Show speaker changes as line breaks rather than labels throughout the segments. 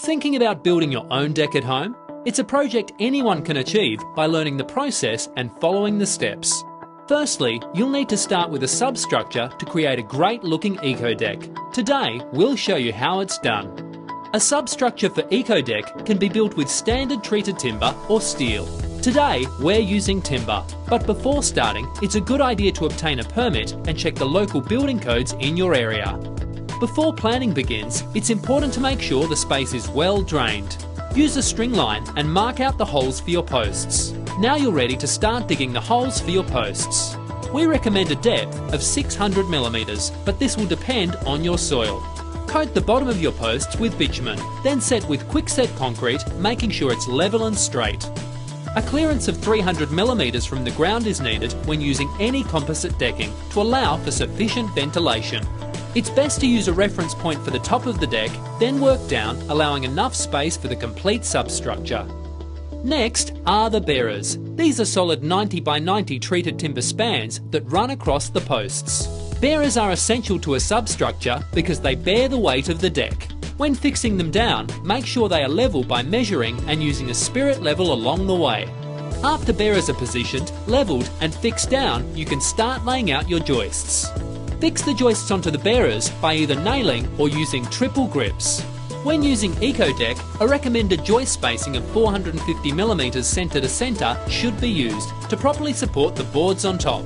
Thinking about building your own deck at home? It's a project anyone can achieve by learning the process and following the steps. Firstly, you'll need to start with a substructure to create a great looking EKODECK. Today, we'll show you how it's done. A substructure for EKODECK can be built with standard treated timber or steel. Today, we're using timber, but before starting, it's a good idea to obtain a permit and check the local building codes in your area. Before planning begins, it's important to make sure the space is well drained. Use a string line and mark out the holes for your posts. Now you're ready to start digging the holes for your posts. We recommend a depth of 600 mm, but this will depend on your soil. Coat the bottom of your posts with bitumen, then set with quickset concrete, making sure it's level and straight. A clearance of 300 mm from the ground is needed when using any composite decking to allow for sufficient ventilation. It's best to use a reference point for the top of the deck, then work down, allowing enough space for the complete substructure. Next are the bearers. These are solid 90 by 90 treated timber spans that run across the posts. Bearers are essential to a substructure because they bear the weight of the deck. When fixing them down, make sure they are level by measuring and using a spirit level along the way. After bearers are positioned, levelled and fixed down, you can start laying out your joists. Fix the joists onto the bearers by either nailing or using triple grips. When using EKODECK, a recommended joist spacing of 450 mm centre to centre should be used to properly support the boards on top.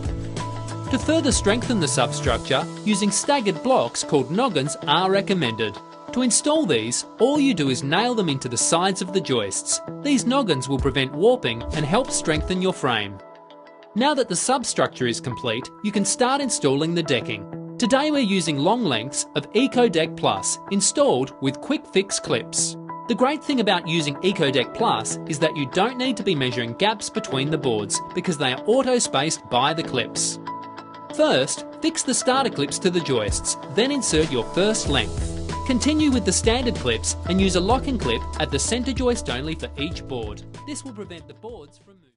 To further strengthen the substructure, using staggered blocks called noggins are recommended. To install these, all you do is nail them into the sides of the joists. These noggins will prevent warping and help strengthen your frame. Now that the substructure is complete, you can start installing the decking. Today we're using long lengths of EKODECK Plus, installed with quick fix clips. The great thing about using EKODECK Plus is that you don't need to be measuring gaps between the boards because they are auto-spaced by the clips. First, fix the starter clips to the joists, then insert your first length. Continue with the standard clips and use a locking clip at the centre joist only for each board. This will prevent the boards from moving.